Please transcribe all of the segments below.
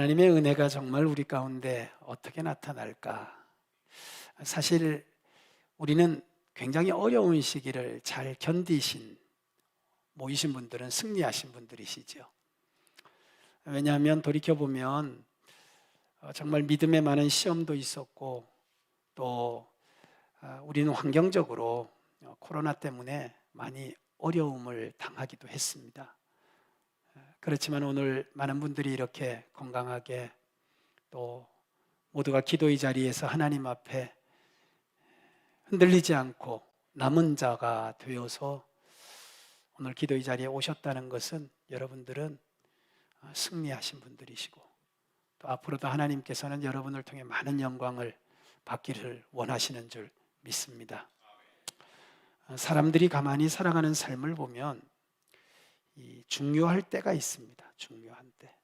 하나님의 은혜가 정말 우리 가운데 어떻게 나타날까? 사실 우리는 굉장히 어려운 시기를 잘 견디신, 모이신 분들은 승리하신 분들이시죠. 왜냐하면 돌이켜보면 정말 믿음에 많은 시험도 있었고, 또 우리는 환경적으로 코로나 때문에 많이 어려움을 당하기도 했습니다. 그렇지만 오늘 많은 분들이 이렇게 건강하게, 또 모두가 기도의 자리에서 하나님 앞에 흔들리지 않고 남은 자가 되어서 오늘 기도의 자리에 오셨다는 것은 여러분들은 승리하신 분들이시고, 또 앞으로도 하나님께서는 여러분을 통해 많은 영광을 받기를 원하시는 줄 믿습니다. 사람들이 가만히 살아가는 삶을 보면 중요할 때가 있습니다. 중요한 때.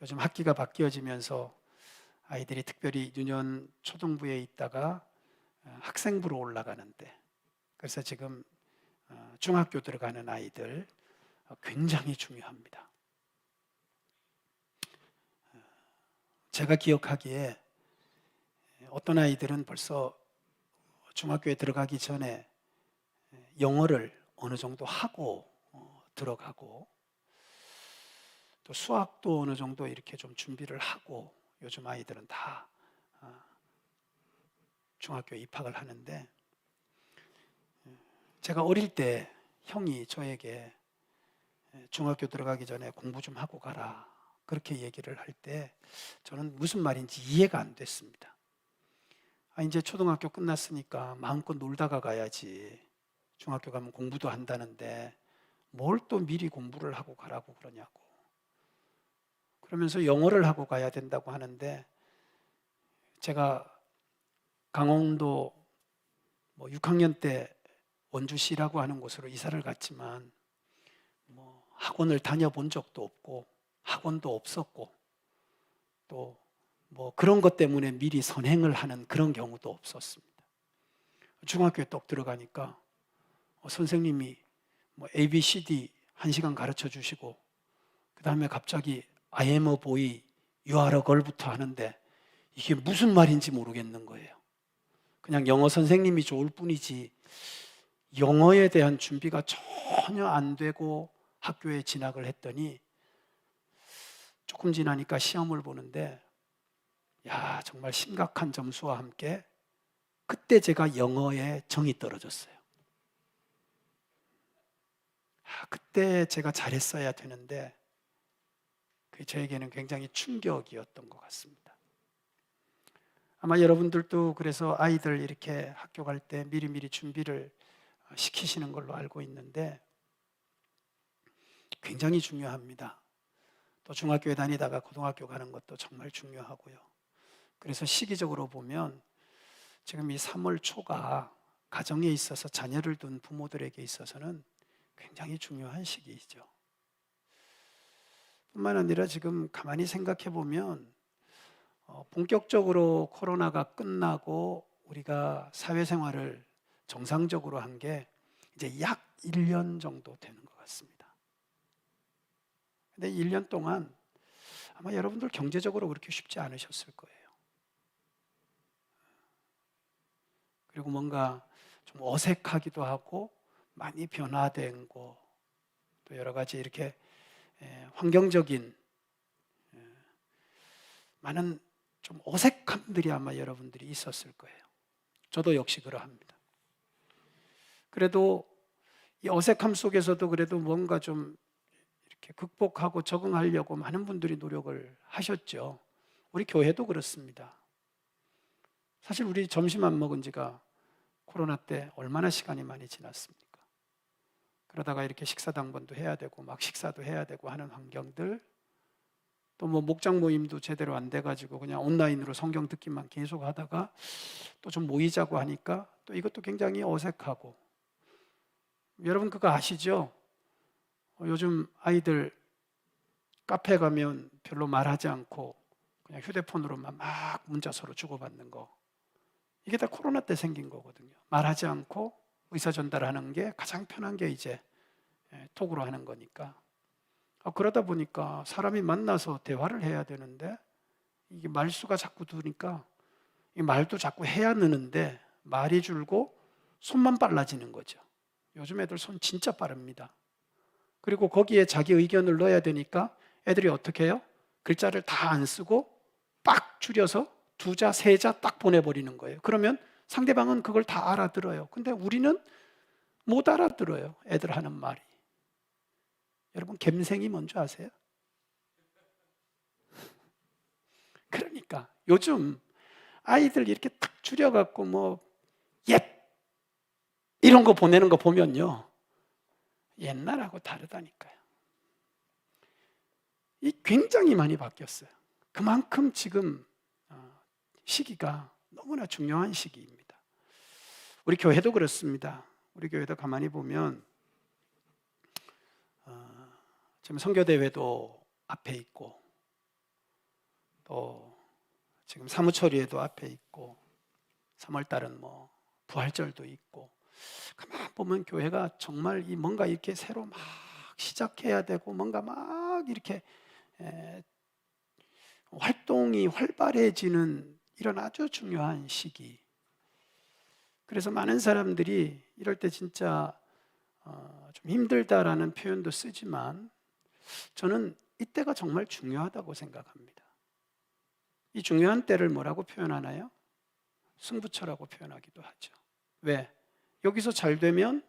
요즘 학기가 바뀌어지면서 아이들이 특별히 유년 초등부에 있다가 학생부로 올라가는데, 그래서 지금 중학교 들어가는 아이들 굉장히 중요합니다. 제가 기억하기에 어떤 아이들은 벌써 중학교에 들어가기 전에 영어를 어느 정도 하고 들어가고, 또 수학도 어느 정도 이렇게 좀 준비를 하고, 요즘 아이들은 다 중학교에 입학을 하는데, 제가 어릴 때 형이 저에게 중학교 들어가기 전에 공부 좀 하고 가라, 그렇게 얘기를 할 때 저는 무슨 말인지 이해가 안 됐습니다. 이제 초등학교 끝났으니까 마음껏 놀다가 가야지, 중학교 가면 공부도 한다는데 뭘 또 미리 공부를 하고 가라고 그러냐고. 그러면서 영어를 하고 가야 된다고 하는데, 제가 강원도 6학년 때 원주시라고 하는 곳으로 이사를 갔지만 학원을 다녀본 적도 없고 학원도 없었고, 또 그런 것 때문에 미리 선행을 하는 그런 경우도 없었습니다. 중학교에 똑 들어가니까 선생님이 ABCD 1시간 가르쳐 주시고, 그 다음에 갑자기 I am a boy, you are a girl부터 하는데 이게 무슨 말인지 모르겠는 거예요. 그냥 영어 선생님이 좋을 뿐이지 영어에 대한 준비가 전혀 안 되고 학교에 진학을 했더니, 조금 지나니까 시험을 보는데 정말 심각한 점수와 함께 그때 제가 영어에 정이 떨어졌어요. 그때 제가 잘했어야 되는데 그게 저에게는 굉장히 충격이었던 것 같습니다. 아마 여러분들도 그래서 아이들 이렇게 학교 갈 때 미리미리 준비를 시키시는 걸로 알고 있는데, 굉장히 중요합니다. 또 중학교에 다니다가 고등학교 가는 것도 정말 중요하고요. 그래서 시기적으로 보면 지금 이 3월 초가 가정에 있어서 자녀를 둔 부모들에게 있어서는 굉장히 중요한 시기이죠. 뿐만 아니라 지금 가만히 생각해 보면 본격적으로 코로나가 끝나고 우리가 사회생활을 정상적으로 한 게 이제 약 1년 정도 되는 것 같습니다. 근데 1년 동안 아마 여러분들 경제적으로 그렇게 쉽지 않으셨을 거예요. 그리고 뭔가 좀 어색하기도 하고 많이 변화된 거, 또 여러 가지 이렇게 환경적인 많은 좀 어색함들이 아마 여러분들이 있었을 거예요. 저도 역시 그러합니다. 그래도 이 어색함 속에서도 그래도 뭔가 좀 이렇게 극복하고 적응하려고 많은 분들이 노력을 하셨죠. 우리 교회도 그렇습니다. 사실 우리 점심 안 먹은 지가 코로나 때 얼마나 시간이 많이 지났습니까? 그러다가 이렇게 식사 당번도 해야 되고 막 식사도 해야 되고 하는 환경들, 또 목장 모임도 제대로 안 돼가지고 그냥 온라인으로 성경 듣기만 계속 하다가 또 좀 모이자고 하니까 또 이것도 굉장히 어색하고. 여러분 그거 아시죠? 요즘 아이들 카페 가면 별로 말하지 않고 그냥 휴대폰으로만 막 문자 서로 주고받는 거, 이게 다 코로나 때 생긴 거거든요. 말하지 않고 의사 전달하는 게 가장 편한 게 이제 톡으로 하는 거니까 그러다 보니까 사람이 만나서 대화를 해야 되는데 이게 말수가 자꾸 두니까 이 말도 자꾸 해야 느는데 말이 줄고 손만 빨라지는 거죠. 요즘 애들 손 진짜 빠릅니다. 그리고 거기에 자기 의견을 넣어야 되니까 애들이 어떻게 해요? 글자를 다 안 쓰고 빡 줄여서 두 자, 세 자 딱 보내버리는 거예요. 그러면 상대방은 그걸 다 알아들어요. 근데 우리는 못 알아들어요. 애들 하는 말이. 여러분, 갬생이 뭔지 아세요? 그러니까 요즘 아이들 이렇게 딱 줄여갖고 뭐 예! 이런 거 보내는 거 보면요, 옛날하고 다르다니까요. 이 굉장히 많이 바뀌었어요. 그만큼 지금 시기가 너무나 중요한 시기입니다. 우리 교회도 그렇습니다. 우리 교회도 가만히 보면 지금 선교대회도 앞에 있고 또 지금 사무처리에도 앞에 있고 3월달은 뭐 부활절도 있고 가만 보면 교회가 정말 이 뭔가 이렇게 새로 막 시작해야 되고 뭔가 막 이렇게 활동이 활발해지는 이런 아주 중요한 시기. 그래서 많은 사람들이 이럴 때 진짜 좀 힘들다라는 표현도 쓰지만 저는 이때가 정말 중요하다고 생각합니다. 이 중요한 때를 뭐라고 표현하나요? 승부처라고 표현하기도 하죠. 왜? 여기서 잘 되면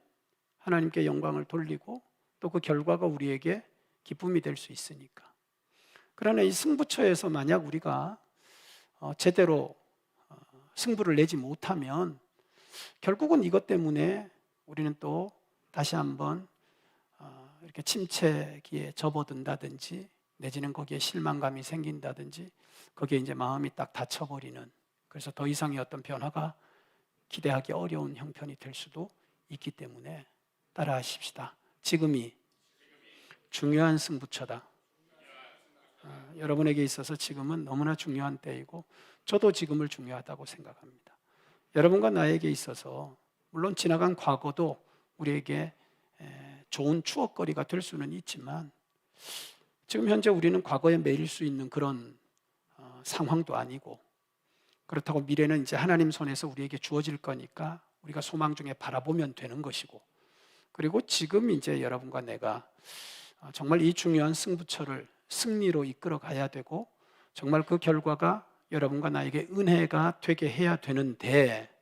하나님께 영광을 돌리고 또 그 결과가 우리에게 기쁨이 될 수 있으니까. 그러나 이 승부처에서 만약 우리가 제대로 승부를 내지 못하면 결국은 이것 때문에 우리는 또 다시 한번 이렇게 침체기에 접어든다든지 내지는 거기에 실망감이 생긴다든지 거기에 이제 마음이 딱 닫혀버리는, 그래서 더 이상의 어떤 변화가 기대하기 어려운 형편이 될 수도 있기 때문에 따라하십시다. 지금이 중요한 승부처다. 여러분에게 있어서 지금은 너무나 중요한 때이고 저도 지금을 중요하다고 생각합니다. 여러분과 나에게 있어서 물론 지나간 과거도 우리에게 좋은 추억거리가 될 수는 있지만 지금 현재 우리는 과거에 매일 수 있는 그런 상황도 아니고, 그렇다고 미래는 이제 하나님 손에서 우리에게 주어질 거니까 우리가 소망 중에 바라보면 되는 것이고, 그리고 지금 이제 여러분과 내가 정말 이 중요한 승부처를 승리로 이끌어 가야 되고 정말 그 결과가 여러분과 나에게 은혜가 되게 해야 되는데,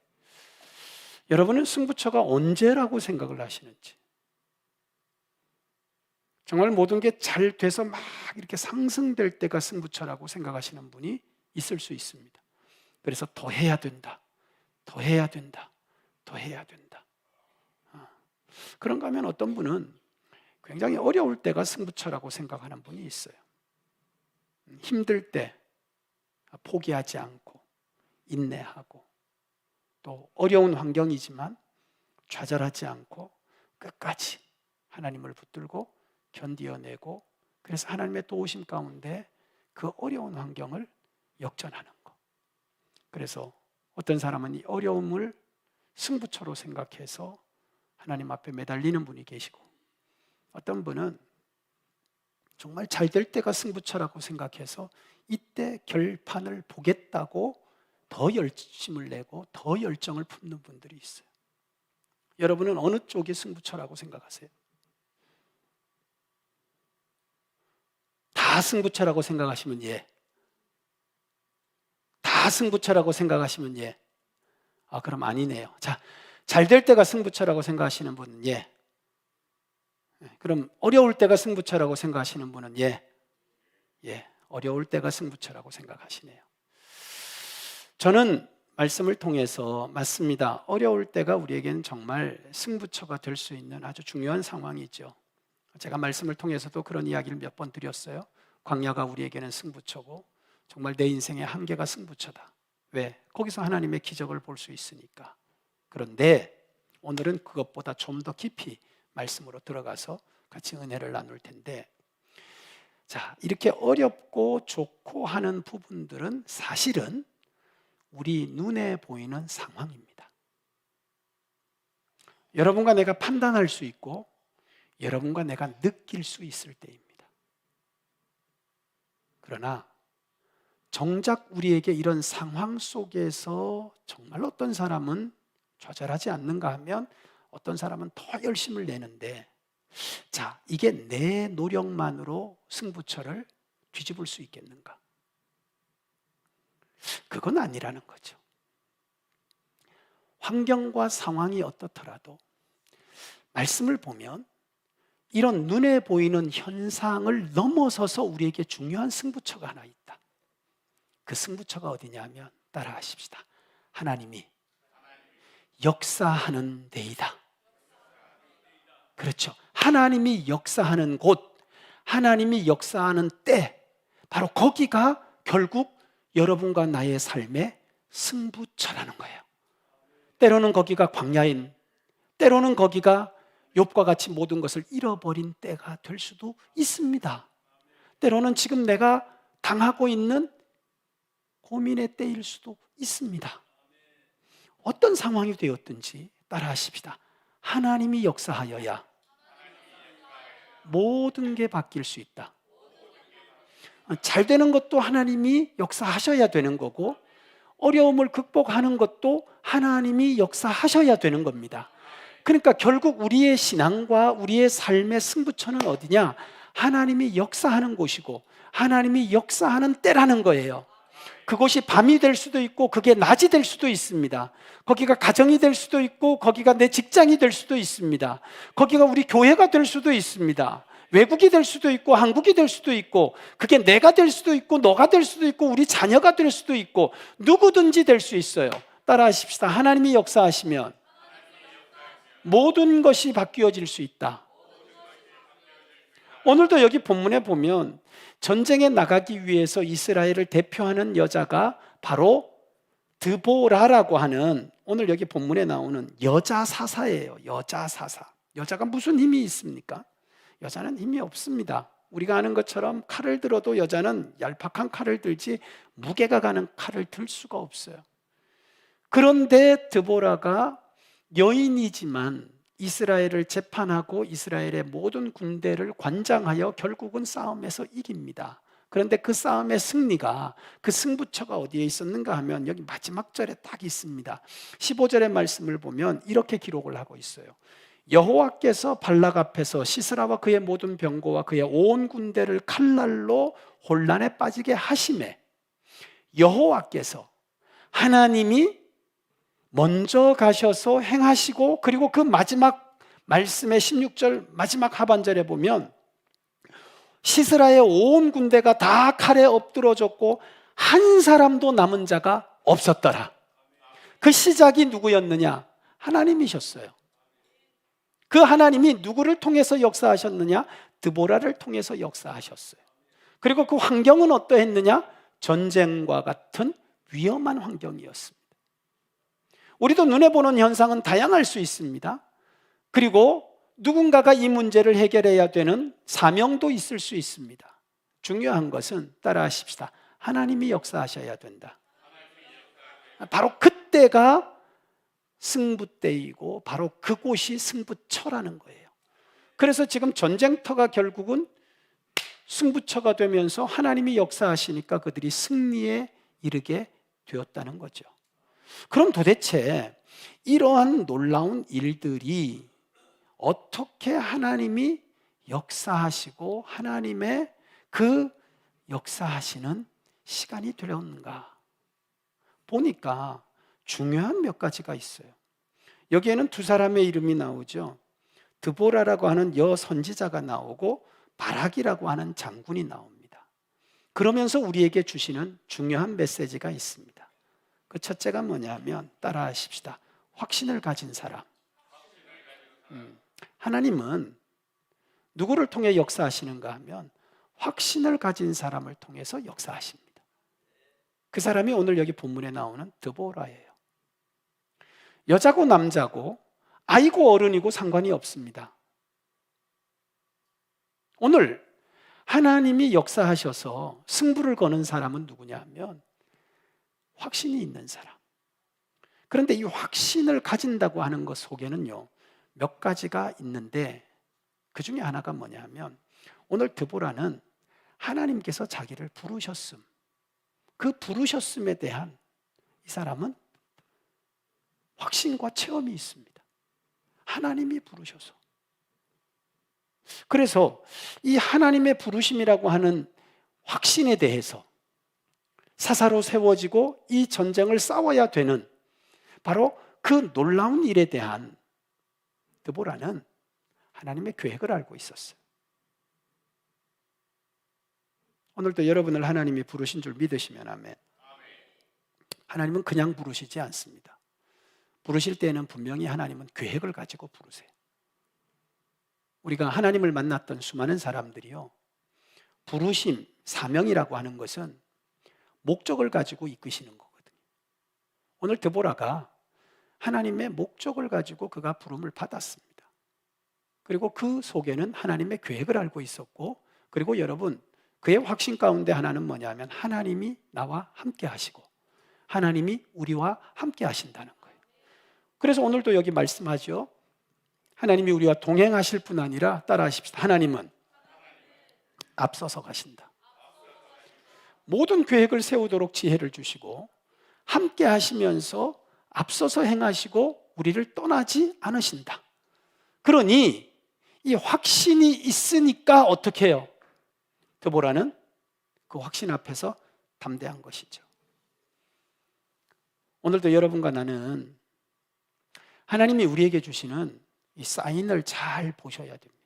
여러분은 승부처가 언제라고 생각을 하시는지, 정말 모든 게 잘 돼서 막 이렇게 상승될 때가 승부처라고 생각하시는 분이 있을 수 있습니다. 그래서 더 해야 된다, 더 해야 된다, 더 해야 된다. 그런가 하면 어떤 분은 굉장히 어려울 때가 승부처라고 생각하는 분이 있어요. 힘들 때 포기하지 않고 인내하고 또 어려운 환경이지만 좌절하지 않고 끝까지 하나님을 붙들고 견디어내고, 그래서 하나님의 도우심 가운데 그 어려운 환경을 역전하는 것. 그래서 어떤 사람은 이 어려움을 승부처로 생각해서 하나님 앞에 매달리는 분이 계시고, 어떤 분은 정말 잘 될 때가 승부처라고 생각해서 이때 결판을 보겠다고 더 열심을 내고 더 열정을 품는 분들이 있어요. 여러분은 어느 쪽이 승부처라고 생각하세요? 다 승부처라고 생각하시면 예. 다 승부처라고 생각하시면 예. 그럼 아니네요. 자, 잘 될 때가 승부처라고 생각하시는 분은 예. 그럼 어려울 때가 승부처라고 생각하시는 분은 예. 예. 어려울 때가 승부처라고 생각하시네요. 저는 말씀을 통해서 맞습니다. 어려울 때가 우리에게는 정말 승부처가 될 수 있는 아주 중요한 상황이죠. 제가 말씀을 통해서도 그런 이야기를 몇 번 드렸어요. 광야가 우리에게는 승부처고 정말 내 인생의 한계가 승부처다. 왜? 거기서 하나님의 기적을 볼 수 있으니까. 그런데 오늘은 그것보다 좀 더 깊이 말씀으로 들어가서 같이 은혜를 나눌 텐데, 자, 이렇게 어렵고 좋고 하는 부분들은 사실은 우리 눈에 보이는 상황입니다. 여러분과 내가 판단할 수 있고 여러분과 내가 느낄 수 있을 때입니다. 그러나 정작 우리에게 이런 상황 속에서 정말 어떤 사람은 좌절하지 않는가 하면 어떤 사람은 더 열심을 내는데, 자, 이게 내 노력만으로 승부처를 뒤집을 수 있겠는가? 그건 아니라는 거죠. 환경과 상황이 어떻더라도 말씀을 보면 이런 눈에 보이는 현상을 넘어서서 우리에게 중요한 승부처가 하나 있다. 그 승부처가 어디냐 하면 따라하십시다. 하나님이 역사하는 데이다. 그렇죠. 하나님이 역사하는 곳, 하나님이 역사하는 때, 바로 거기가 결국 여러분과 나의 삶의 승부처라는 거예요. 때로는 거기가 광야인, 때로는 거기가 욥과 같이 모든 것을 잃어버린 때가 될 수도 있습니다. 때로는 지금 내가 당하고 있는 고민의 때일 수도 있습니다. 어떤 상황이 되었든지 따라하십시다. 하나님이 역사하여야 모든 게 바뀔 수 있다. 잘 되는 것도 하나님이 역사하셔야 되는 거고, 어려움을 극복하는 것도 하나님이 역사하셔야 되는 겁니다. 그러니까 결국 우리의 신앙과 우리의 삶의 승부처는 어디냐? 하나님이 역사하는 곳이고 하나님이 역사하는 때라는 거예요. 그곳이 밤이 될 수도 있고 그게 낮이 될 수도 있습니다. 거기가 가정이 될 수도 있고 거기가 내 직장이 될 수도 있습니다. 거기가 우리 교회가 될 수도 있습니다. 외국이 될 수도 있고 한국이 될 수도 있고, 그게 내가 될 수도 있고 너가 될 수도 있고 우리 자녀가 될 수도 있고 누구든지 될 수 있어요. 따라하십시다. 하나님이 역사하시면 모든 것이 바뀌어질 수 있다. 오늘도 여기 본문에 보면 전쟁에 나가기 위해서 이스라엘을 대표하는 여자가 바로 드보라라고 하는, 오늘 여기 본문에 나오는 여자 사사예요. 여자 사사. 여자가 무슨 힘이 있습니까? 여자는 힘이 없습니다. 우리가 아는 것처럼 칼을 들어도 여자는 얄팍한 칼을 들지 무게가 가는 칼을 들 수가 없어요. 그런데 드보라가 여인이지만 이스라엘을 재판하고 이스라엘의 모든 군대를 관장하여 결국은 싸움에서 이깁니다. 그런데 그 싸움의 승리가, 그 승부처가 어디에 있었는가 하면 여기 마지막 절에 딱 있습니다. 15절의 말씀을 보면 이렇게 기록을 하고 있어요. 여호와께서 발락 앞에서 시스라와 그의 모든 병거와 그의 온 군대를 칼날로 혼란에 빠지게 하시매, 여호와께서, 하나님이 먼저 가셔서 행하시고, 그리고 그 마지막 말씀의 16절 마지막 하반절에 보면 시스라의 온 군대가 다 칼에 엎드러졌고 한 사람도 남은 자가 없었더라. 그 시작이 누구였느냐? 하나님이셨어요. 그 하나님이 누구를 통해서 역사하셨느냐? 드보라를 통해서 역사하셨어요. 그리고 그 환경은 어떠했느냐? 전쟁과 같은 위험한 환경이었습니다. 우리도 눈에 보는 현상은 다양할 수 있습니다. 그리고 누군가가 이 문제를 해결해야 되는 사명도 있을 수 있습니다. 중요한 것은 따라하십시다. 하나님이 역사하셔야 된다. 바로 그때가 승부때이고 바로 그곳이 승부처라는 거예요. 그래서 지금 전쟁터가 결국은 승부처가 되면서 하나님이 역사하시니까 그들이 승리에 이르게 되었다는 거죠. 그럼 도대체 이러한 놀라운 일들이 어떻게 하나님이 역사하시고 하나님의 그 역사하시는 시간이 되었는가? 보니까 중요한 몇 가지가 있어요. 여기에는 두 사람의 이름이 나오죠. 드보라라고 하는 여선지자가 나오고 바락이라고 하는 장군이 나옵니다. 그러면서 우리에게 주시는 중요한 메시지가 있습니다. 그 첫째가 뭐냐면 따라하십시다. 확신을 가진 사람. 하나님은 누구를 통해 역사하시는가 하면 확신을 가진 사람을 통해서 역사하십니다. 그 사람이 오늘 여기 본문에 나오는 드보라예요. 여자고 남자고 아이고 어른이고 상관이 없습니다. 오늘 하나님이 역사하셔서 승부를 거는 사람은 누구냐 하면 확신이 있는 사람. 그런데 이 확신을 가진다고 하는 것 속에는요, 몇 가지가 있는데 그 중에 하나가 뭐냐 하면 오늘 드보라는 하나님께서 자기를 부르셨음. 그 부르셨음에 대한 이 사람은 확신과 체험이 있습니다. 하나님이 부르셔서. 그래서 이 하나님의 부르심이라고 하는 확신에 대해서 사사로 세워지고 이 전쟁을 싸워야 되는 바로 그 놀라운 일에 대한 드보라는 하나님의 계획을 알고 있었어요. 오늘도 여러분을 하나님이 부르신 줄 믿으시면 아멘. 하나님은 그냥 부르시지 않습니다. 부르실 때에는 분명히 하나님은 계획을 가지고 부르세요. 우리가 하나님을 만났던 수많은 사람들이요, 부르심, 사명이라고 하는 것은 목적을 가지고 이끄시는 거거든요. 오늘 드보라가 하나님의 목적을 가지고 그가 부름을 받았습니다. 그리고 그 속에는 하나님의 계획을 알고 있었고, 그리고 여러분, 그의 확신 가운데 하나는 뭐냐면 하나님이 나와 함께 하시고 하나님이 우리와 함께 하신다는 거예요. 그래서 오늘도 여기 말씀하죠. 하나님이 우리와 동행하실 뿐 아니라 따라하십시다. 하나님은 앞서서 가신다. 모든 계획을 세우도록 지혜를 주시고 함께 하시면서 앞서서 행하시고 우리를 떠나지 않으신다. 그러니 이 확신이 있으니까 어떻게 해요? 드보라는 그 확신 앞에서 담대한 것이죠. 오늘도 여러분과 나는 하나님이 우리에게 주시는 이 사인을 잘 보셔야 됩니다.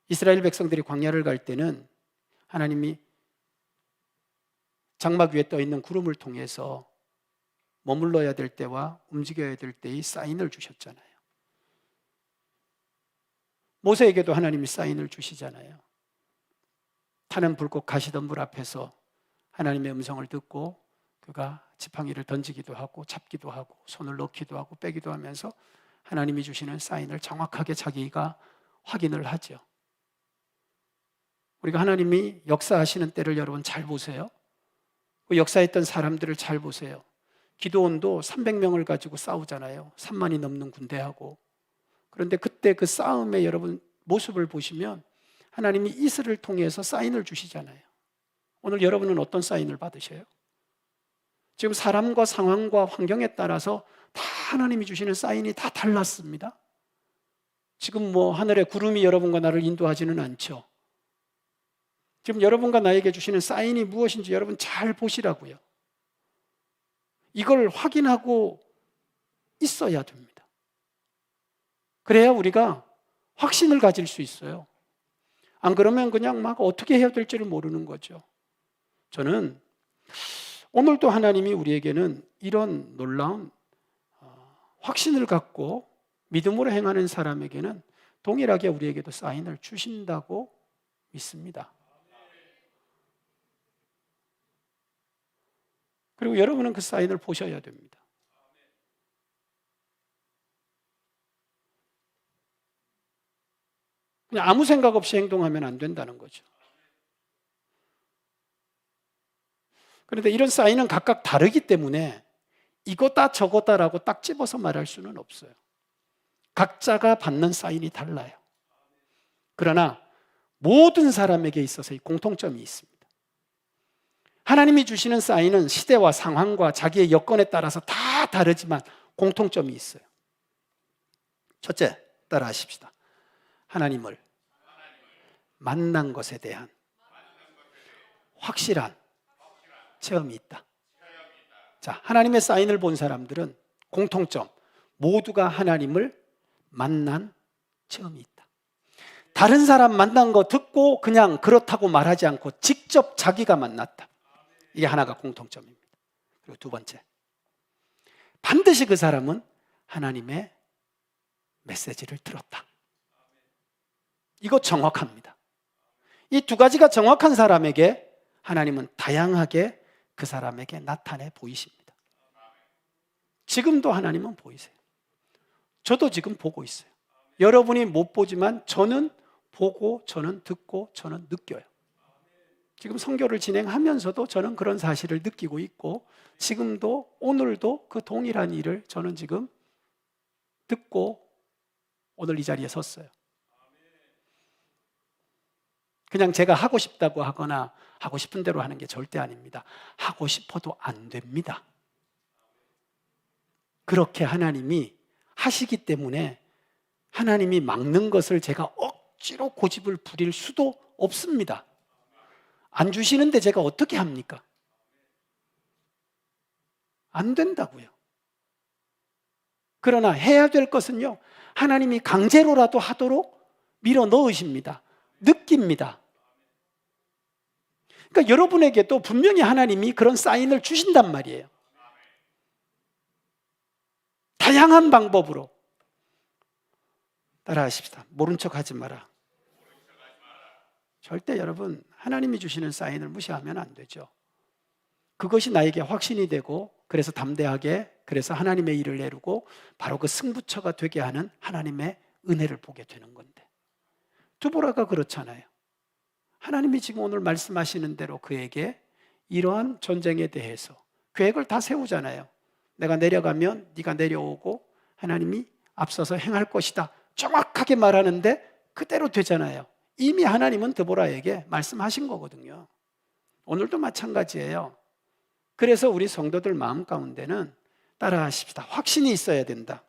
이스라엘 백성들이 광야를 갈 때는 하나님이 장막 위에 떠 있는 구름을 통해서 머물러야 될 때와 움직여야 될 때의 사인을 주셨잖아요. 모세에게도 하나님이 사인을 주시잖아요. 타는 불꽃 가시던 물 앞에서 하나님의 음성을 듣고 그가 지팡이를 던지기도 하고 잡기도 하고 손을 넣기도 하고 빼기도 하면서 하나님이 주시는 사인을 정확하게 자기가 확인을 하죠. 우리가 하나님이 역사하시는 때를 여러분 잘 보세요. 그 역사했던 사람들을 잘 보세요. 기드온도 300명을 가지고 싸우잖아요. 3만이 넘는 군대하고. 그런데 그때 그 싸움의 여러분 모습을 보시면 하나님이 이슬을 통해서 사인을 주시잖아요. 오늘 여러분은 어떤 사인을 받으셔요? 지금 사람과 상황과 환경에 따라서 다 하나님이 주시는 사인이 다 달랐습니다. 지금 뭐 하늘의 구름이 여러분과 나를 인도하지는 않죠. 지금 여러분과 나에게 주시는 사인이 무엇인지 여러분 잘 보시라고요. 이걸 확인하고 있어야 됩니다. 그래야 우리가 확신을 가질 수 있어요. 안 그러면 그냥 막 어떻게 해야 될지를 모르는 거죠. 저는 오늘도 하나님이 우리에게는 이런 놀라운 확신을 갖고 믿음으로 행하는 사람에게는 동일하게 우리에게도 사인을 주신다고 믿습니다. 그리고 여러분은 그 사인을 보셔야 됩니다. 그냥 아무 생각 없이 행동하면 안 된다는 거죠. 그런데 이런 사인은 각각 다르기 때문에 이거다 저거다라고 딱 집어서 말할 수는 없어요. 각자가 받는 사인이 달라요. 그러나 모든 사람에게 있어서 이 공통점이 있습니다. 하나님이 주시는 사인은 시대와 상황과 자기의 여건에 따라서 다 다르지만 공통점이 있어요. 첫째, 따라하십시다. 하나님을 만난 것에 대한 확실한 체험이 있다. 자, 하나님의 사인을 본 사람들은 공통점, 모두가 하나님을 만난 체험이 있다. 다른 사람 만난 거 듣고 그냥 그렇다고 말하지 않고 직접 자기가 만났다. 이게 하나가 공통점입니다. 그리고 두 번째, 반드시 그 사람은 하나님의 메시지를 들었다. 이거 정확합니다. 이 두 가지가 정확한 사람에게 하나님은 다양하게 그 사람에게 나타내 보이십니다. 지금도 하나님은 보이세요. 저도 지금 보고 있어요. 여러분이 못 보지만 저는 보고, 저는 듣고, 저는 느껴요. 지금 선교를 진행하면서도 저는 그런 사실을 느끼고 있고, 지금도 오늘도 그 동일한 일을 저는 지금 듣고 오늘 이 자리에 섰어요. 그냥 제가 하고 싶다고 하거나 하고 싶은 대로 하는 게 절대 아닙니다. 하고 싶어도 안 됩니다. 그렇게 하나님이 하시기 때문에 하나님이 막는 것을 제가 억지로 고집을 부릴 수도 없습니다. 안 주시는데 제가 어떻게 합니까? 안 된다고요. 그러나 해야 될 것은요, 하나님이 강제로라도 하도록 밀어 넣으십니다. 느낍니다. 그러니까 여러분에게도 분명히 하나님이 그런 사인을 주신단 말이에요. 다양한 방법으로. 따라하십시다. 모른 척 하지 마라. 절대 여러분, 하나님이 주시는 사인을 무시하면 안 되죠. 그것이 나에게 확신이 되고, 그래서 담대하게, 그래서 하나님의 일을 이루고 바로 그 승부처가 되게 하는 하나님의 은혜를 보게 되는 건데, 드보라가 그렇잖아요. 하나님이 지금 오늘 말씀하시는 대로 그에게 이러한 전쟁에 대해서 계획을 다 세우잖아요. 내가 내려가면 네가 내려오고 하나님이 앞서서 행할 것이다, 정확하게 말하는데 그대로 되잖아요. 이미 하나님은 드보라에게 말씀하신 거거든요. 오늘도 마찬가지예요. 그래서 우리 성도들 마음 가운데는, 따라하십시다, 확신이 있어야 된다.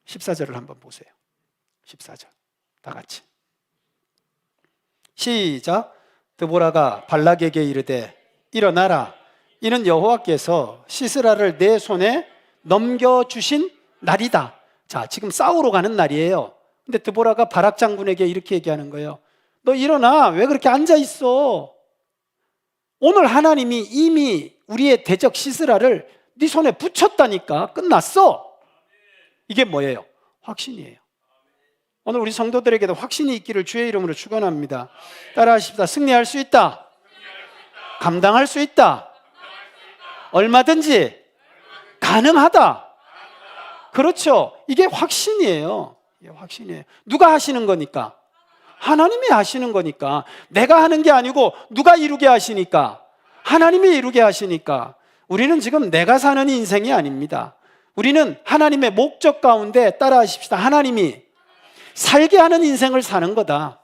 14절을 한번 보세요. 14절 다 같이 시작. 드보라가 발락에게 이르되 일어나라, 이는 여호와께서 시스라를 내 손에 넘겨주신 날이다. 자, 지금 싸우러 가는 날이에요. 근데 드보라가 바락 장군에게 이렇게 얘기하는 거예요. 너 일어나, 왜 그렇게 앉아 있어? 오늘 하나님이 이미 우리의 대적 시스라를 네 손에 붙였다니까. 끝났어. 이게 뭐예요? 확신이에요. 오늘 우리 성도들에게도 확신이 있기를 주의 이름으로 축원합니다. 따라하십시다. 승리할 수 있다. 감당할 수 있다. 얼마든지 가능하다. 그렇죠. 이게 확신이에요. 이게 확신이에요. 누가 하시는 거니까? 하나님이 하시는 거니까. 내가 하는 게 아니고 누가 이루게 하시니까? 하나님이 이루게 하시니까. 우리는 지금 내가 사는 인생이 아닙니다. 우리는 하나님의 목적 가운데, 따라하십시다, 하나님이 살게 하는 인생을 사는 거다.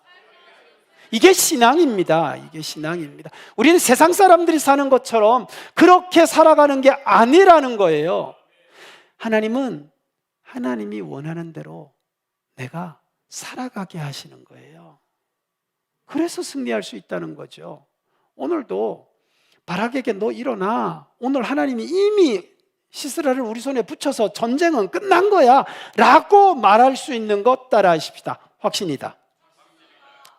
이게 신앙입니다. 이게 신앙입니다. 우리는 세상 사람들이 사는 것처럼 그렇게 살아가는 게 아니라는 거예요. 하나님은 하나님이 원하는 대로 내가 살아가게 하시는 거예요. 그래서 승리할 수 있다는 거죠. 오늘도 바락에게 너 일어나, 오늘 하나님이 이미 시스라를 우리 손에 붙여서 전쟁은 끝난 거야 라고 말할 수 있는 것, 따라하십시다. 확신이다.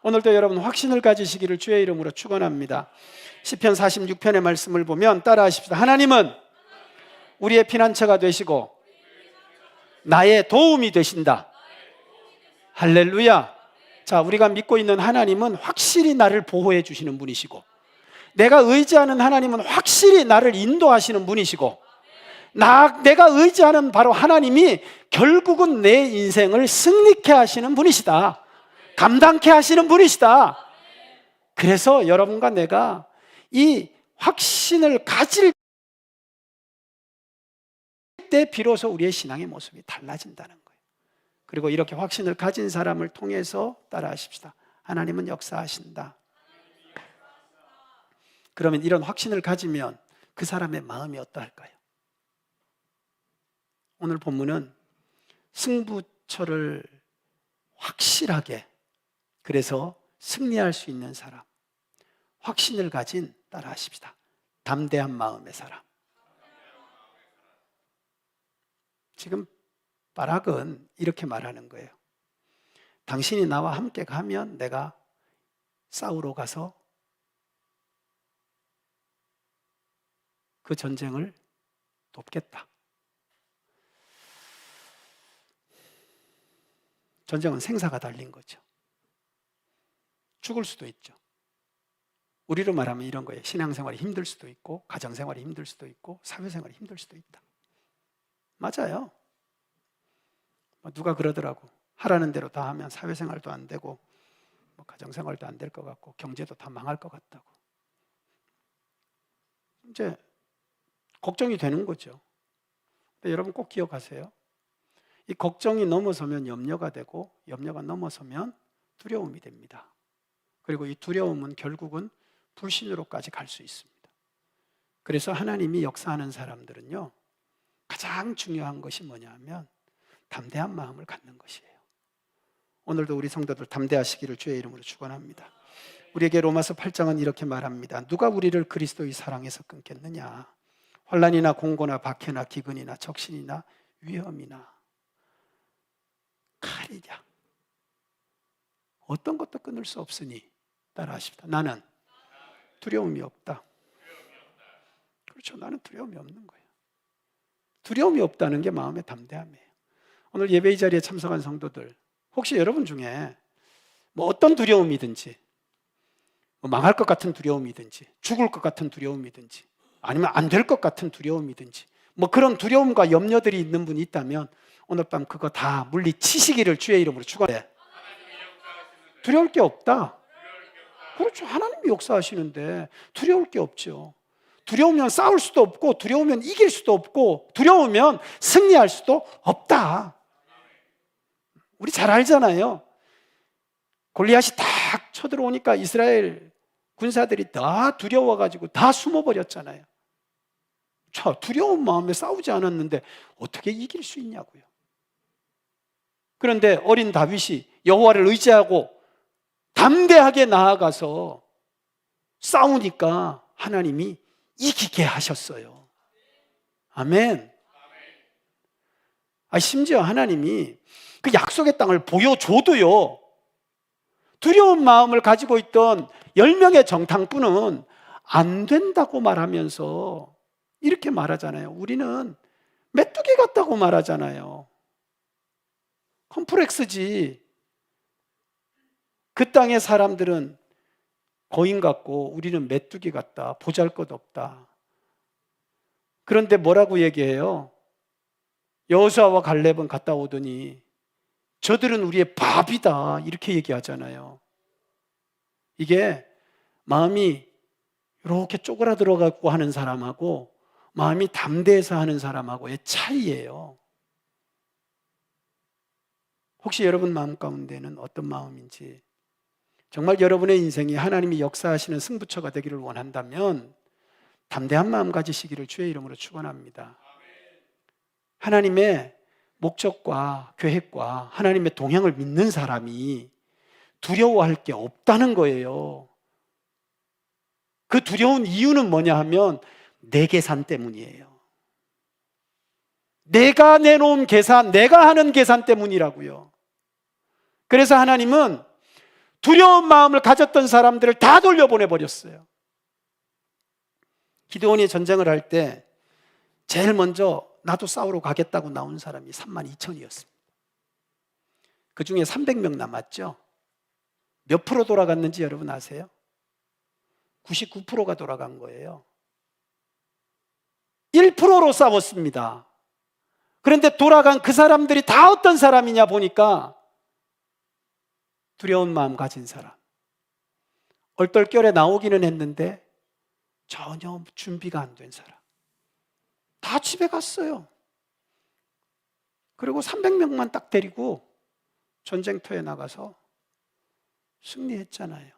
오늘도 여러분 확신을 가지시기를 주의 이름으로 축원합니다. 시편 46편의 말씀을 보면, 따라하십시다. 하나님은 우리의 피난처가 되시고 나의 도움이 되신다. 할렐루야. 자, 우리가 믿고 있는 하나님은 확실히 나를 보호해 주시는 분이시고, 내가 의지하는 하나님은 확실히 나를 인도하시는 분이시고, 내가 의지하는 바로 하나님이 결국은 내 인생을 승리케 하시는 분이시다. 감당케 하시는 분이시다. 그래서 여러분과 내가 이 확신을 가질 때 비로소 우리의 신앙의 모습이 달라진다는 거예요. 그리고 이렇게 확신을 가진 사람을 통해서, 따라하십시다, 하나님은 역사하신다. 그러면 이런 확신을 가지면 그 사람의 마음이 어떠할까요? 오늘 본문은 승부처를 확실하게, 그래서 승리할 수 있는 사람, 확신을 가진, 따라하십시다, 담대한 마음의 사람. 지금 바락은 이렇게 말하는 거예요. 당신이 나와 함께 가면 내가 싸우러 가서 그 전쟁을 돕겠다. 전쟁은 생사가 달린 거죠. 죽을 수도 있죠. 우리로 말하면 이런 거예요. 신앙생활이 힘들 수도 있고, 가정생활이 힘들 수도 있고, 사회생활이 힘들 수도 있다. 맞아요. 누가 그러더라고. 하라는 대로 다 하면 사회생활도 안 되고, 가정생활도 안 될 것 같고, 경제도 다 망할 것 같다고. 이제 걱정이 되는 거죠. 근데 여러분 꼭 기억하세요. 이 걱정이 넘어서면 염려가 되고, 염려가 넘어서면 두려움이 됩니다. 그리고 이 두려움은 결국은 불신으로까지 갈 수 있습니다. 그래서 하나님이 역사하는 사람들은요, 가장 중요한 것이 뭐냐 하면 담대한 마음을 갖는 것이에요. 오늘도 우리 성도들 담대하시기를 주의 이름으로 축원합니다. 우리에게 로마서 8장은 이렇게 말합니다. 누가 우리를 그리스도의 사랑에서 끊겠느냐? 환난이나 공고나 박해나 기근이나 적신이나 위험이나 칼이냐? 어떤 것도 끊을 수 없으니 따라하십니다. 나는 두려움이 없다. 그렇죠. 나는 두려움이 없는 거예요. 두려움이 없다는 게 마음의 담대함이에요. 오늘 예배의 자리에 참석한 성도들, 혹시 여러분 중에 뭐 어떤 두려움이든지, 뭐 망할 것 같은 두려움이든지, 죽을 것 같은 두려움이든지, 아니면 안 될 것 같은 두려움이든지, 뭐 그런 두려움과 염려들이 있는 분이 있다면 오늘 밤 그거 다 물리치시기를 주의 이름으로 축원해. 두려울 게 없다. 그렇죠. 하나님이 역사하시는데 두려울 게 없죠. 두려우면 싸울 수도 없고, 두려우면 이길 수도 없고, 두려우면 승리할 수도 없다. 우리 잘 알잖아요. 골리앗이 딱 쳐들어오니까 이스라엘 군사들이 다 두려워가지고 다 숨어버렸잖아요. 자, 두려운 마음에 싸우지 않았는데 어떻게 이길 수 있냐고요. 그런데 어린 다윗이 여호와를 의지하고 담대하게 나아가서 싸우니까 하나님이 이기게 하셨어요. 아멘. 심지어 하나님이 그 약속의 땅을 보여줘도요, 두려운 마음을 가지고 있던 10명의 정탐꾼은 안 된다고 말하면서 이렇게 말하잖아요. 우리는 메뚜기 같다고 말하잖아요. 컴플렉스지. 그 땅의 사람들은 거인 같고 우리는 메뚜기 같다. 보잘것없다. 그런데 뭐라고 얘기해요? 여호수아와 갈렙은 갔다 오더니 저들은 우리의 밥이다. 이렇게 얘기하잖아요. 이게 마음이 이렇게 쪼그라들어가고 하는 사람하고 마음이 담대해서 하는 사람하고의 차이예요. 혹시 여러분 마음 가운데는 어떤 마음인지, 정말 여러분의 인생이 하나님이 역사하시는 승부처가 되기를 원한다면 담대한 마음 가지시기를 주의 이름으로 축원합니다. 하나님의 목적과 계획과 하나님의 동향을 믿는 사람이 두려워할 게 없다는 거예요. 그 두려운 이유는 뭐냐 하면 내 계산 때문이에요. 내가 내놓은 계산, 내가 하는 계산 때문이라고요. 그래서 하나님은 두려운 마음을 가졌던 사람들을 다 돌려보내버렸어요. 기드온이 전쟁을 할 때 제일 먼저 나도 싸우러 가겠다고 나온 사람이 32,000이었습니다. 그 중에 300명 남았죠. 몇 프로 돌아갔는지 여러분 아세요? 99%가 돌아간 거예요. 1%로 싸웠습니다. 그런데 돌아간 그 사람들이 다 어떤 사람이냐 보니까 두려운 마음 가진 사람, 얼떨결에 나오기는 했는데 전혀 준비가 안 된 사람, 다 집에 갔어요. 그리고 300명만 딱 데리고 전쟁터에 나가서 승리했잖아요.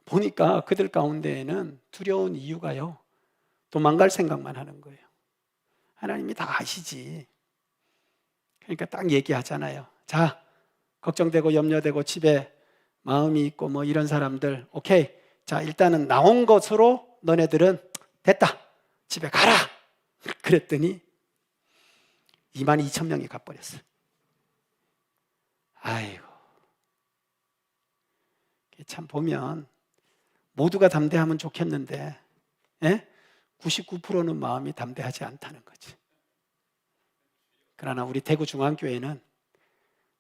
보니까 그들 가운데에는 두려운 이유가요, 도망갈 생각만 하는 거예요. 하나님이 다 아시지. 그러니까 딱 얘기하잖아요. 자, 걱정되고 염려되고 집에 마음이 있고 뭐 이런 사람들, 오케이. 자, 일단은 나온 것으로 너네들은 됐다. 집에 가라. 그랬더니 22,000명이 가버렸어요. 아이고. 참 보면 모두가 담대하면 좋겠는데 99%는 마음이 담대하지 않다는 거지. 그러나 우리 대구중앙교회는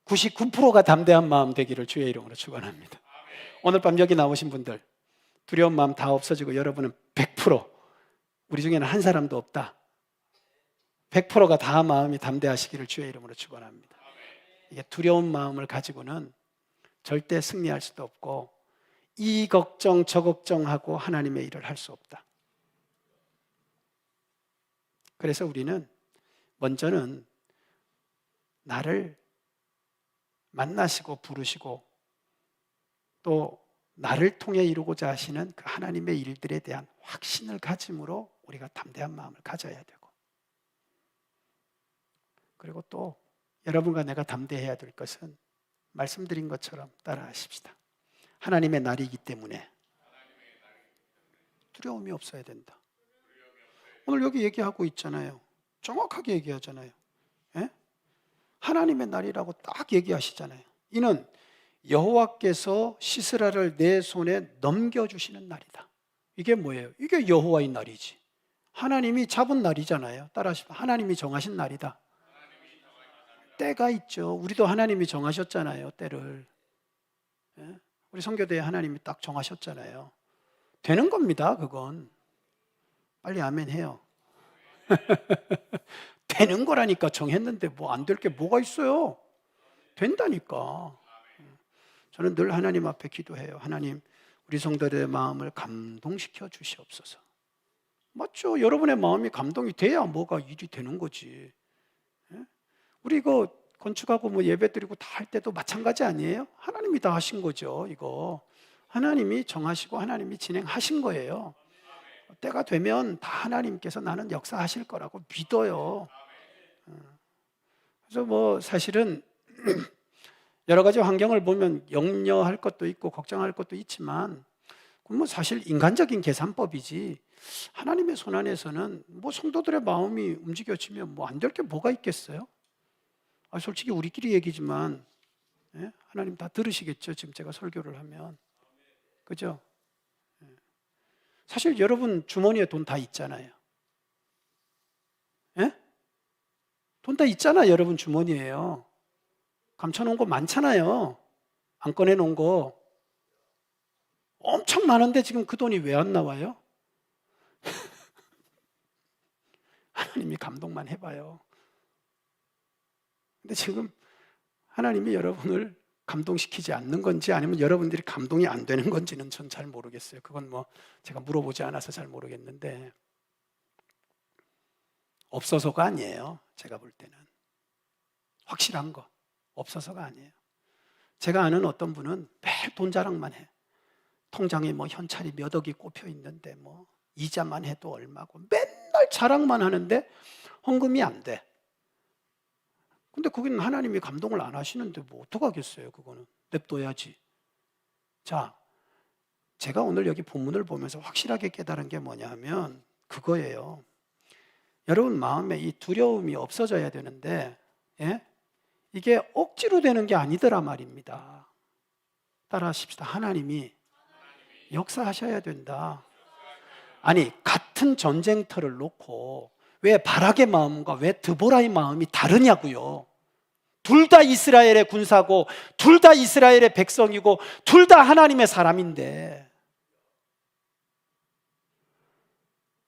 99%가 담대한 마음 되기를 주의 이름으로 축원합니다. 오늘 밤 여기 나오신 분들 두려운 마음 다 없어지고 여러분은 100%, 우리 중에는 한 사람도 없다, 100%가 다 마음이 담대하시기를 주의 이름으로 축원합니다. 이게 두려운 마음을 가지고는 절대 승리할 수도 없고 이 걱정 저 걱정하고 하나님의 일을 할 수 없다. 그래서 우리는 먼저는 나를 만나시고 부르시고 또 나를 통해 이루고자 하시는 그 하나님의 일들에 대한 확신을 가짐으로 우리가 담대한 마음을 가져야 되고, 그리고 또 여러분과 내가 담대해야 될 것은 말씀드린 것처럼 따라하십시다. 하나님의 날이기 때문에 두려움이 없어야 된다. 오늘 여기 얘기하고 있잖아요. 정확하게 얘기하잖아요. 예? 하나님의 날이라고 딱 얘기하시잖아요. 이는 여호와께서 시스라를 내 손에 넘겨주시는 날이다. 이게 뭐예요? 이게 여호와의 날이지. 하나님이 잡은 날이잖아요. 따라하시면 하나님이 정하신 날이다. 때가 있죠. 우리도 하나님이 정하셨잖아요. 때를. 예? 우리 선교대에 하나님이 딱 정하셨잖아요. 되는 겁니다. 그건. 빨리 아멘 해요. 되는 거라니까. 정했는데 뭐 안 될 게 뭐가 있어요? 된다니까. 저는 늘 하나님 앞에 기도해요. 하나님, 우리 성도들의 마음을 감동시켜 주시옵소서. 맞죠? 여러분의 마음이 감동이 돼야 뭐가 일이 되는 거지. 예? 우리 이거 건축하고 뭐 예배 드리고 다 할 때도 마찬가지 아니에요? 하나님이 다 하신 거죠. 이거 하나님이 정하시고 하나님이 진행하신 거예요. 때가 되면 다 하나님께서 나는 역사하실 거라고 믿어요. 그래서 뭐 사실은 여러 가지 환경을 보면 염려할 것도 있고 걱정할 것도 있지만, 뭐 사실 인간적인 계산법이지 하나님의 손 안에서는 뭐 성도들의 마음이 움직여지면 뭐 안 될 게 뭐가 있겠어요? 솔직히 우리끼리 얘기지만, 예? 하나님 다 들으시겠죠. 지금 제가 설교를 하면, 그죠? 예. 사실 여러분 주머니에 돈 다 있잖아요. 예? 돈 다 있잖아. 여러분 주머니에요. 감춰놓은 거 많잖아요. 안 꺼내놓은 거 엄청 많은데 지금 그 돈이 왜 안 나와요? 하나님이 감동만 해봐요. 근데 지금 하나님이 여러분을 감동시키지 않는 건지 아니면 여러분들이 감동이 안 되는 건지는 전 잘 모르겠어요. 그건 뭐 제가 물어보지 않아서 잘 모르겠는데, 없어서가 아니에요. 제가 볼 때는 확실한 거 없어서가 아니에요. 제가 아는 어떤 분은 매일 돈 자랑만 해. 통장에 뭐 현찰이 몇 억이 꼽혀 있는데 뭐 이자만 해도 얼마고 맨날 자랑만 하는데 헌금이 안 돼. 근데 거기는 하나님이 감동을 안 하시는데 뭐 어떡하겠어요. 그거는 냅둬야지. 자, 제가 오늘 여기 본문을 보면서 확실하게 깨달은 게 뭐냐면 그거예요. 여러분 마음에 이 두려움이 없어져야 되는데, 예? 이게 억지로 되는 게 아니더라 말입니다. 따라하십시다. 하나님이 역사하셔야 된다. 아니, 같은 전쟁터를 놓고 왜 바락의 마음과 왜 드보라의 마음이 다르냐고요. 둘 다 이스라엘의 군사고 둘 다 이스라엘의 백성이고 둘 다 하나님의 사람인데,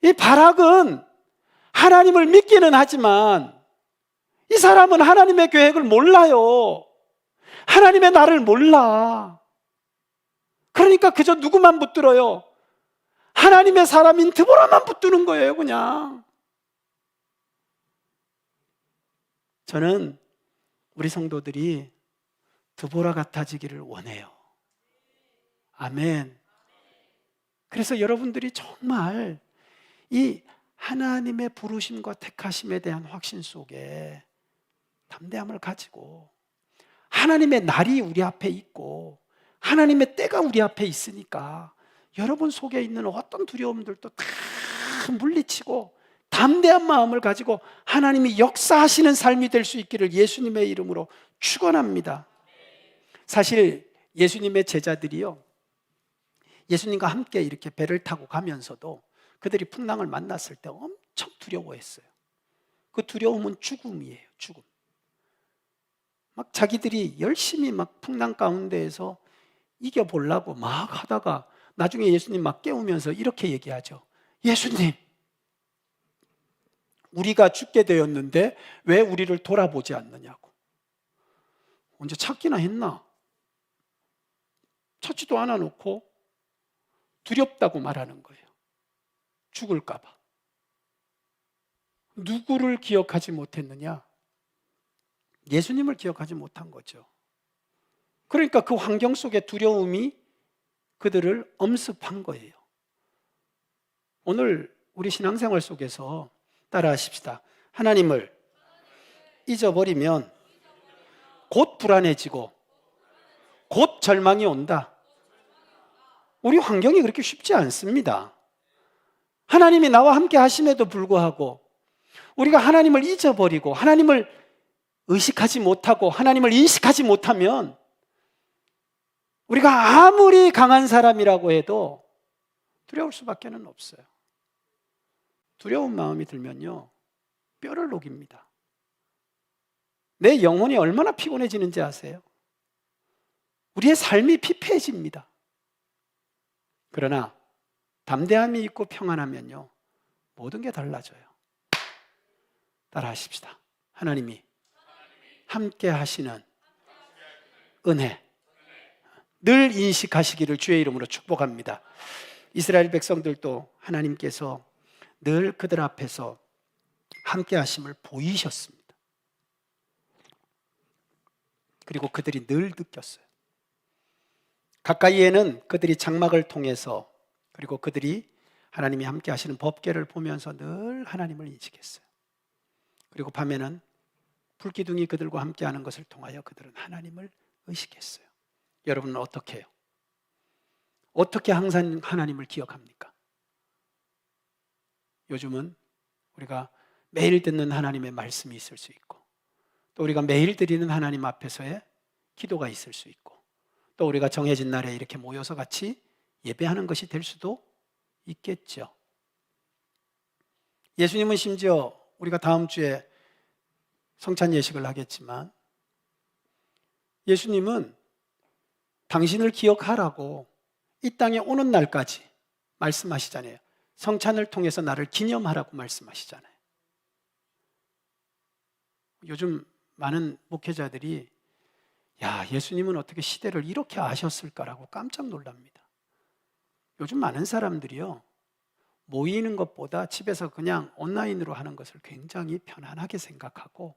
이 바락은 하나님을 믿기는 하지만 이 사람은 하나님의 계획을 몰라요. 하나님의 나를 몰라. 그러니까 그저 누구만 붙들어요? 하나님의 사람인 드보라만 붙드는 거예요. 그냥. 저는 우리 성도들이 드보라 같아지기를 원해요. 아멘. 그래서 여러분들이 정말 이 하나님의 부르심과 택하심에 대한 확신 속에 담대함을 가지고, 하나님의 날이 우리 앞에 있고 하나님의 때가 우리 앞에 있으니까 여러분 속에 있는 어떤 두려움들도 다 물리치고 담대한 마음을 가지고 하나님이 역사하시는 삶이 될 수 있기를 예수님의 이름으로 축원합니다. 사실 예수님의 제자들이요, 예수님과 함께 이렇게 배를 타고 가면서도 그들이 풍랑을 만났을 때 엄청 두려워했어요. 그 두려움은 죽음이에요. 죽음. 막 자기들이 열심히 막 풍랑 가운데에서 이겨보려고 막 하다가 나중에 예수님 막 깨우면서 이렇게 얘기하죠. 예수님, 우리가 죽게 되었는데 왜 우리를 돌아보지 않느냐고. 언제 찾기나 했나? 찾지도 않아 놓고 두렵다고 말하는 거예요. 죽을까 봐. 누구를 기억하지 못했느냐? 예수님을 기억하지 못한 거죠. 그러니까 그 환경 속의 두려움이 그들을 엄습한 거예요. 오늘 우리 신앙생활 속에서 따라하십시다. 하나님을 잊어버리면 곧 불안해지고 곧 절망이 온다. 우리 환경이 그렇게 쉽지 않습니다. 하나님이 나와 함께 하심에도 불구하고 우리가 하나님을 잊어버리고 하나님을 의식하지 못하고 하나님을 인식하지 못하면 우리가 아무리 강한 사람이라고 해도 두려울 수밖에 없어요. 두려운 마음이 들면요, 뼈를 녹입니다. 내 영혼이 얼마나 피곤해지는지 아세요? 우리의 삶이 피폐해집니다. 그러나 담대함이 있고 평안하면요, 모든 게 달라져요. 따라하십시다. 하나님이 함께 하시는 은혜 늘 인식하시기를 주의 이름으로 축복합니다. 이스라엘 백성들도 하나님께서 늘 그들 앞에서 함께 하심을 보이셨습니다. 그리고 그들이 늘 느꼈어요. 가까이에는 그들이 장막을 통해서, 그리고 그들이 하나님이 함께 하시는 법궤를 보면서 늘 하나님을 인식했어요. 그리고 밤에는 불기둥이 그들과 함께 하는 것을 통하여 그들은 하나님을 의식했어요. 여러분은 어떻게 해요? 어떻게 항상 하나님을 기억합니까? 요즘은 우리가 매일 듣는 하나님의 말씀이 있을 수 있고, 또 우리가 매일 드리는 하나님 앞에서의 기도가 있을 수 있고, 또 우리가 정해진 날에 이렇게 모여서 같이 예배하는 것이 될 수도 있겠죠. 예수님은 심지어 우리가 다음 주에 성찬 예식을 하겠지만, 예수님은 당신을 기억하라고 이 땅에 오는 날까지 말씀하시잖아요. 성찬을 통해서 나를 기념하라고 말씀하시잖아요. 요즘 많은 목회자들이 야, 예수님은 어떻게 시대를 이렇게 아셨을까라고 깜짝 놀랍니다. 요즘 많은 사람들이요, 모이는 것보다 집에서 그냥 온라인으로 하는 것을 굉장히 편안하게 생각하고,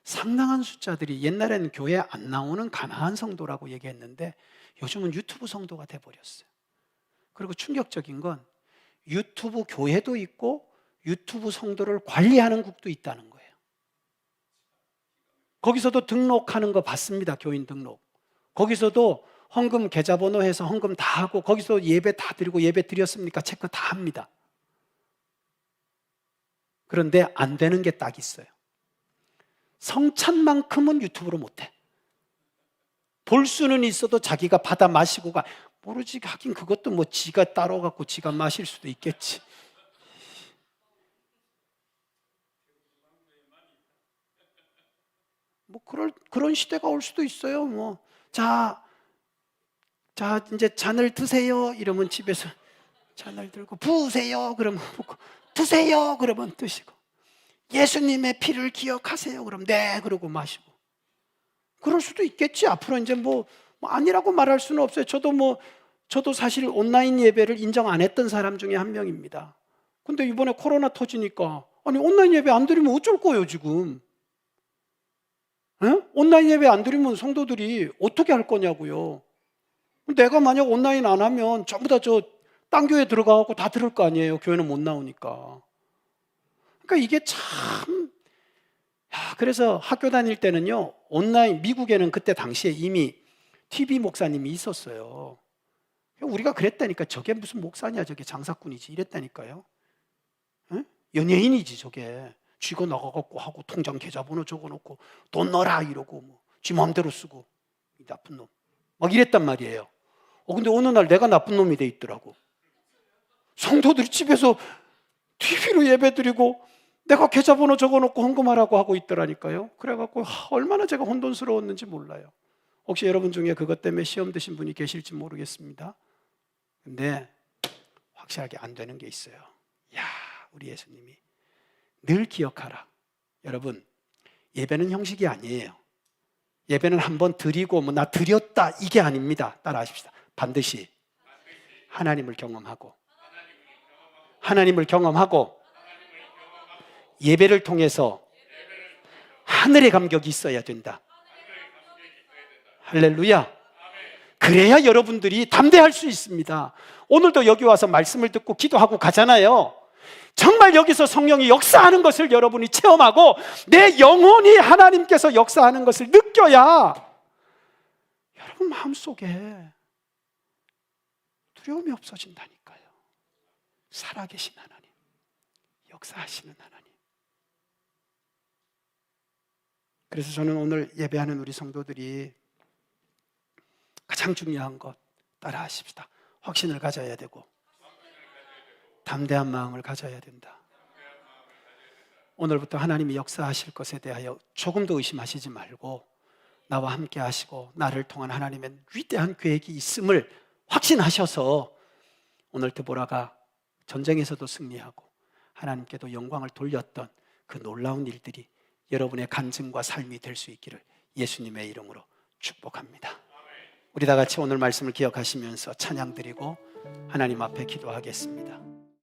상당한 숫자들이 옛날에는 교회 안 나오는 가난한 성도라고 얘기했는데 요즘은 유튜브 성도가 돼버렸어요. 그리고 충격적인 건 유튜브 교회도 있고 유튜브 성도를 관리하는 국도 있다는 거예요. 거기서도 등록하는 거 받습니다. 교인 등록. 거기서도 헌금 계좌번호 해서 헌금 다 하고, 거기서 예배 다 드리고, 예배 드렸습니까? 체크 다 합니다. 그런데 안 되는 게 딱 있어요. 성찬만큼은 유튜브로 못해. 볼 수는 있어도 자기가 받아 마시고 가. 모르지, 하긴 그것도 뭐 지가 따로 갖고 지가 마실 수도 있겠지. 뭐 그런 시대가 올 수도 있어요. 뭐 자 이제 잔을 드세요. 이러면 집에서 잔을 들고, 부으세요. 그러면 붓고, 드세요. 그러면 드시고, 예수님의 피를 기억하세요. 그럼 네. 그러고 마시고. 그럴 수도 있겠지. 앞으로 이제 뭐 아니라고 말할 수는 없어요. 저도 사실 온라인 예배를 인정 안 했던 사람 중에 한 명입니다. 근데 이번에 코로나 터지니까, 아니 온라인 예배 안 드리면 어쩔 거예요 지금? 에? 온라인 예배 안 드리면 성도들이 어떻게 할 거냐고요. 내가 만약 온라인 안 하면 전부 다 저 딴 교회 들어가고 다 들을 거 아니에요. 교회는 못 나오니까. 그러니까 이게 참, 그래서 학교 다닐 때는요, 온라인, 미국에는 그때 당시에 이미 TV 목사님이 있었어요. 우리가 그랬다니까. 저게 무슨 목사냐, 저게 장사꾼이지 이랬다니까요. 에? 연예인이지 저게. 쥐가 나가갖고 하고 통장 계좌번호 적어놓고 돈 넣어라 이러고 뭐 쥐 마음대로 쓰고, 이 나쁜 놈 막 이랬단 말이에요. 근데 어느 날 내가 나쁜 놈이 돼 있더라고. 성도들이 집에서 TV로 예배드리고 내가 계좌번호 적어놓고 헌금하라고 하고 있더라니까요. 그래갖고 얼마나 제가 혼돈스러웠는지 몰라요. 혹시 여러분 중에 그것 때문에 시험 드신 분이 계실지 모르겠습니다. 근데 확실하게 안 되는 게 있어요. 야, 우리 예수님이 늘 기억하라. 여러분, 예배는 형식이 아니에요. 예배는 한번 드리고 뭐 나 드렸다 이게 아닙니다. 따라하십시다. 반드시 하나님을 경험하고 예배를 통해서 하늘의 감격이 있어야 된다. 할렐루야. 그래야 여러분들이 담대할 수 있습니다. 오늘도 여기 와서 말씀을 듣고 기도하고 가잖아요. 정말 여기서 성령이 역사하는 것을 여러분이 체험하고 내 영혼이 하나님께서 역사하는 것을 느껴야 여러분 마음속에 두려움이 없어진다니까요. 살아계신 하나님, 역사하시는 하나님. 그래서 저는 오늘 예배하는 우리 성도들이 가장 중요한 것 따라 하십시다. 확신을 가져야 되고 담대한 마음을 가져야 된다. 오늘부터 하나님이 역사하실 것에 대하여 조금도 의심하시지 말고 나와 함께 하시고 나를 통한 하나님의 위대한 계획이 있음을 확신하셔서 오늘 드보라가 전쟁에서도 승리하고 하나님께도 영광을 돌렸던 그 놀라운 일들이 여러분의 간증과 삶이 될 수 있기를 예수님의 이름으로 축복합니다. 우리 다 같이 오늘 말씀을 기억하시면서 찬양 드리고 하나님 앞에 기도하겠습니다.